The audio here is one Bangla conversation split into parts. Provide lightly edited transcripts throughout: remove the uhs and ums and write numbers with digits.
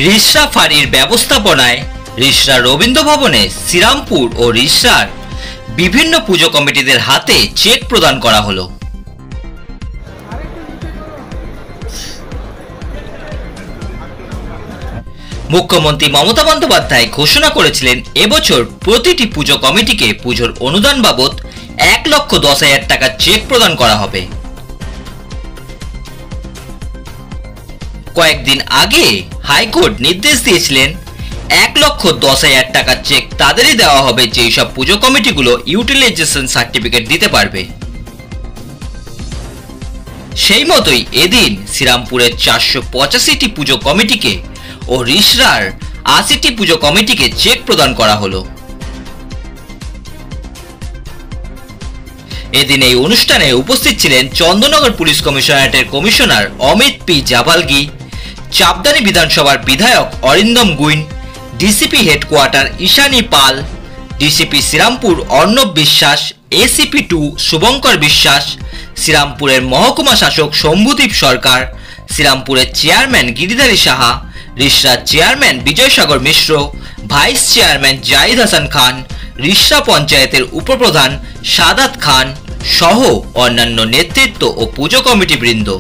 রিষড়া ফাঁড়ির ব্যবস্থাপনায় রিষড়া রবীন্দ্র ভবনে শ্রীরামপুর ও রিষড়ার বিভিন্ন পুজো কমিটিদের হাতে চেক প্রদান করা হলো। মুখ্যমন্ত্রী মমতা বন্দ্যোপাধ্যায় ঘোষণা করেছিলেন এবছর প্রতিটি পুজো কমিটিকে পুজোর অনুদান বাবদ 1,10,000 টাকা চেক প্রদান করা হবে। কয়েকদিন আগে হাইকোর্ট নির্দেশ দিয়েছিলেন 1,10,000 টাকার চেক তাদেরই দেওয়া হবে যেই সব পুজো কমিটিগুলো ইউটিলাইজেশন সার্টিফিকেট দিতে পারবে। সেই মতোই এদিন শ্রীরামপুরের 485টি পুজো কমিটিকে ও রিষড়ার 80টি পুজো কমিটিকে চেক প্রদান করা হলো। এদিন এই অনুষ্ঠানে উপস্থিত ছিলেন চন্দননগর পুলিশ কমিশনারেটের কমিশনার অমিত পি জাভালগি, চাপদানি বিধানসভার বিধায়ক Arindam Guin, DCP headquarter Ishani Pal, DCP Serampore Arnab Biswas, ACP 2 Shubhankar Biswas, শ্রীরামপুরের মহকুমা শাসক শম্ভুদীপ সরকার, শ্রীরামপুরের চেয়ারম্যান গিরিধারী সাহা, রিষড়ার chairman Bijaysagar Mishra, vice chairman Zahid Hasan Khan, Rishra পঞ্চায়েতের উপপ্রধান সাদাত খান সহ অন্যান্য নেতৃত্ব ও পুজো কমিটি বৃন্দ।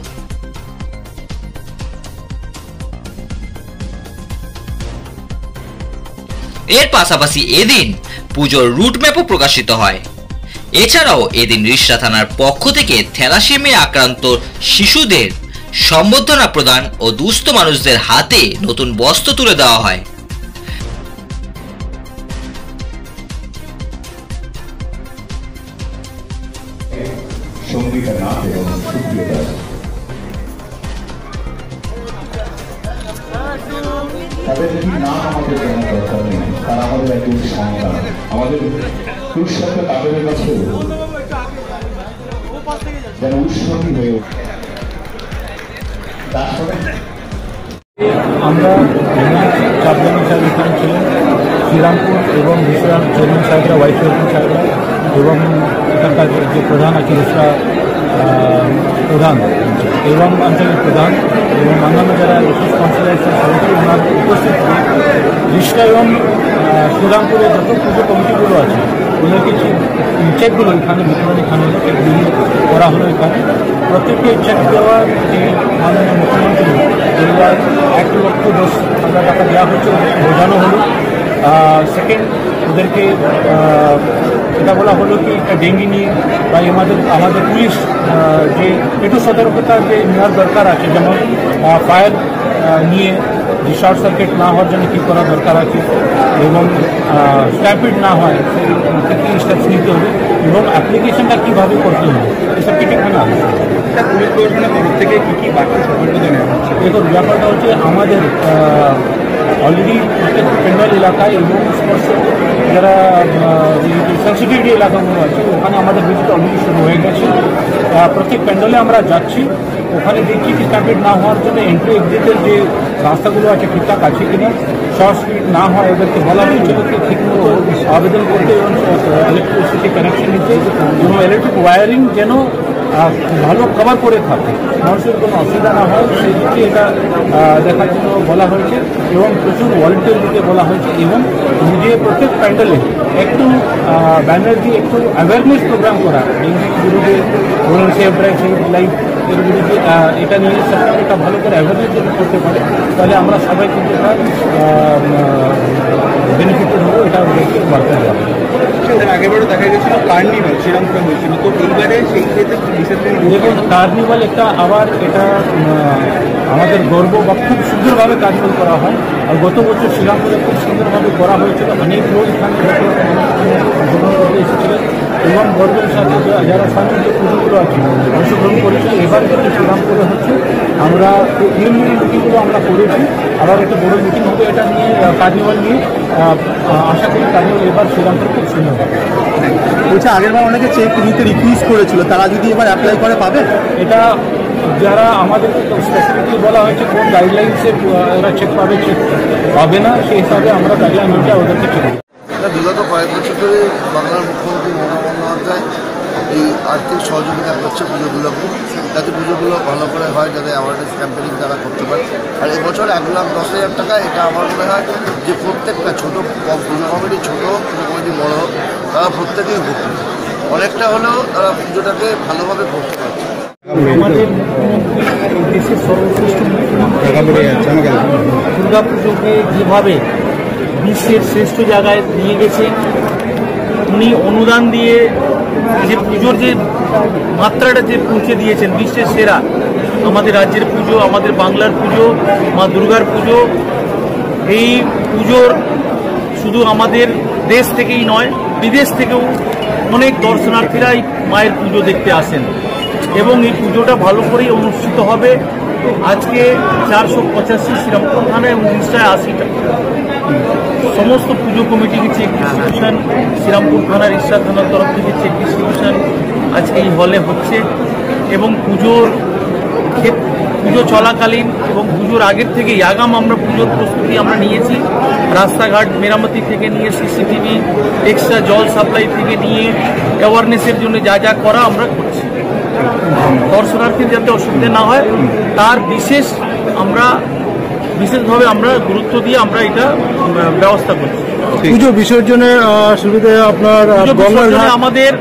এর পাশাপাশি এদিন পুজোর রুটম্যাপও প্রকাশিত হয়। এছাড়াও এদিন রিষড়া থানার পক্ষ থেকে থ্যালাসেমিয়া আক্রান্ত শিশুদের সম্বর্ধনা প্রদান ও দুস্থ মানুষদের হাতে নতুন বস্ত্র তুলে দেওয়া হয়। তাদের কি নাম আমাদের জানা দরকার নেই, তারা আমাদের একজন সন্তান। আমাদের পুরুষত্ব তাদের কাছে যেন উৎসবই হয়ে ওঠে। আমরা চাপদানি সাহেব এখানে ছিলেন, শ্রীরামপুর এবং রিষড়ার চেয়ারম্যান সাহেবরা, ভাইস চেয়ারম্যান সাহেবরা এবং এখানকার যে প্রধান আছে রিষড়া প্রধান এবং অঞ্চলের প্রধান এবং অন্যান্য যারা বিশেষ কনসালটেন্সি সদস্য ওনার উপস্থিত রিষড়া এবং শ্রীরামপুরের যত পুজো কমিটিগুলো আছে ওদেরকে চেকগুলো এখানে এখানে চেক দিয়ে করা হলো। এখানে প্রত্যেককে চেক দেওয়ার যে মাননীয় মুখ্যমন্ত্রী এবার 1,10,000 টাকা দেওয়া হচ্ছে, বোঝানো হলো। সেকেন্ড, ওদেরকে এটা বলা হলো কি একটা ডেঙ্গি নিয়ে বা আমাদের পুলিশ যে একটু সতর্কতা যে নেওয়ার দরকার আছে, যেমন ফায়ার নিয়ে যে শর্ট সার্কিট না হওয়ার জন্য কী করা দরকার আছে এবং স্ট্যাম্পিড না হয় সেই কী স্টেপস নিতে হবে এবং অ্যাপ্লিকেশনটা কীভাবে করতে হবে এসব কিছু এখানে আছে। পুলিশ প্রশাসনের তরফ থেকে কী কী বার্তা সতর্কতা নেওয়া হচ্ছে? দেখুন, ব্যাপারটা হচ্ছে আমাদের অলরেডি প্রত্যেক পেন্ডাল এলাকায় এবং যারা সেন্সিটিভিটি এলাকাগুলো আছে ওখানে আমাদের ভিজিট অলরেডি শুরু হয়ে গেছে। প্রত্যেক প্যান্ডেলে আমরা যাচ্ছি, ওখানে দেখছি কি স্ট্যাম্পিড না হওয়ার জন্য এন্ট্রি এক্সিটের যে রাস্তাগুলো আছে ঠিকঠাক আছে কিনা, শর্ট স্পিড না হয় ওদেরকে বলা হয়েছিল কি ঠিকমতো আবেদন করতে এবং ইলেকট্রিসিটি কানেকশন নিতে এবং ইলেকট্রিক ওয়ারিং যেন ভালো কভার করে থাকে, মানুষের কোনো অসুবিধা না হয় সেই দিকে এটা দেখার জন্য বলা হয়েছে এবং প্রচুর ভলেন্টিয়ার দিতে বলা হয়েছে এবং নিজে প্রত্যেক প্যান্ডেলে একটু ব্যানার দিয়ে একটু অ্যাওয়ারনেস প্রোগ্রাম করা ডেঙ্গির বিরুদ্ধে, ধরুন সেভ ড্রাইভ সেভ লাইফ এর বিরুদ্ধে এটা নিয়ে সরকার একটা ভালো করে অ্যাওয়ারনেস যদি করতে পারে তাহলে আমরা সবাই কিন্তু এটা বেনিফিটেড হবো, এটা বার্তা দেওয়া হবে। আগেবারও দেখা গেছিল কার্নিভাল শ্রীরামপুরে হয়েছিল, তো এইবারে সেই ক্ষেত্রে দেখুন কার্নিভাল একটা আবার এটা আমাদের গর্ব বা খুব সুন্দরভাবে কার্নিভাল করা হয়। আর গত বছর শ্রীরামপুরে খুব সুন্দরভাবে করা হয়েছিল, অনেক লোক এখানে এসেছিলেন এবং গর্বের সাথে যারা সামনে পুজোগুলো আছে অংশগ্রহণ করেছিল। এবার কিন্তু শ্রীরামপুরে হচ্ছে, আমরা প্রিলিমিনারি মিটিংগুলো আমরা করেছি, আবার একটা বড় মিটিং হবে এটা নিয়ে কার্নিভাল নিয়ে। আশা করি কার্নিভাল এবার শ্রীরামপুর খুব সুন্দর হবে। বলছে আগেরবার অনেকে চেক নিতে রিকুইস্ট করেছিল, তারা যদি এবার অ্যাপ্লাই করে পাবে? এটা যারা আমাদেরকে স্পেসিফিকলি বলা হয়েছে কোন গাইডলাইন্সে ওরা চেক পাবে চেক পাবে না, সেই হিসাবে আমরা গাইডলাইন অনুযায়ী ওদেরকে চেক। বিগত কয়েক বছর ধরে বাংলার মুখ্যমন্ত্রী মমতা বন্দ্যোপাধ্যায় এই আর্থিক সহযোগিতা করছে পুজোগুলোকে, যাতে পুজোগুলো ভালো করে হয়, যাতে অ্যাওয়ারনেস ক্যাম্পেনিং তারা করতে পারে। আর এবছর 1,10,000 টাকা, এটা আমার মনে হয় যে প্রত্যেকটা ছোটো পুজো কমিটি, ছোটো পুজো কমিটি বড় হোক, তারা প্রত্যেকেই উপকৃত, অনেকটা হলেও তারা পুজোটাকে ভালোভাবে করতে পারছে। আমাদের দেশের সর্বশ্রেষ্ঠ দুর্গা পুজোকে যেভাবে বিশ্বের শ্রেষ্ঠ জায়গায় নিয়ে গেছেন, উনি অনুদান দিয়ে যে পুজোর যে মাত্রাটা যে পৌঁছে দিয়েছেন, বিশ্বের সেরা। আমাদের রাজ্যের পুজো, আমাদের বাংলার পুজো, মা দুর্গার পুজো, এই পুজোর শুধু আমাদের দেশ থেকেই নয়, বিদেশ থেকেও অনেক দর্শনার্থীরা এই মায়ের পুজো দেখতে আসেন এবং এই পুজোটা ভালো করেই অনুষ্ঠিত হবে। আজকে 485 শ্রীরামপুর থানা এবং 80টা সমস্ত পুজো কমিটিকে চেক ডিস্ট্রিবিউশন, শ্রীরামপুর থানার ঈশ্বর থানার তরফ থেকে চেক ডিস্ট্রিবিউশন আজকে এই হলে হচ্ছে এবং পুজো চলাকালীন এবং পুজোর আগের থেকেই আগাম আমরা পুজোর প্রস্তুতি আমরা নিয়েছি। রাস্তাঘাট মেরামতি থেকে নিয়ে সিসিটিভি, এক্সট্রা জল সাপ্লাই থেকে নিয়ে অ্যাওয়ারনেসের জন্য যা যা করা আমরা করছি, দর্শনার্থীর যাতে অসুবিধা না হয় তার বিশেষভাবে আমরা গুরুত্ব দিয়ে আমরা এটা ব্যবস্থা করছি। পুজো বিসর্জনের সুবিধা আপনার আমাদের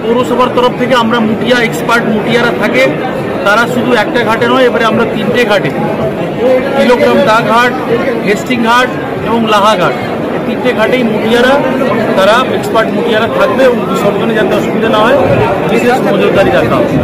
পৌরসভার তরফ থেকে আমরা এক্সপার্ট মুটিয়ারা থাকে, তারা শুধু একটা ঘাটে নয়, এবারে আমরা 3টে ঘাটে, কিলোগ্রাম দা ঘাট, হেস্টিং ঘাট এবং লাহা ঘাট, এই 3টে ঘাটেই তারা এক্সপার্ট মুটিয়ারা থাকবে এবং বিসর্জনে যাতে অসুবিধা না হয় বিশেষ নজরদারি রাখা হবে।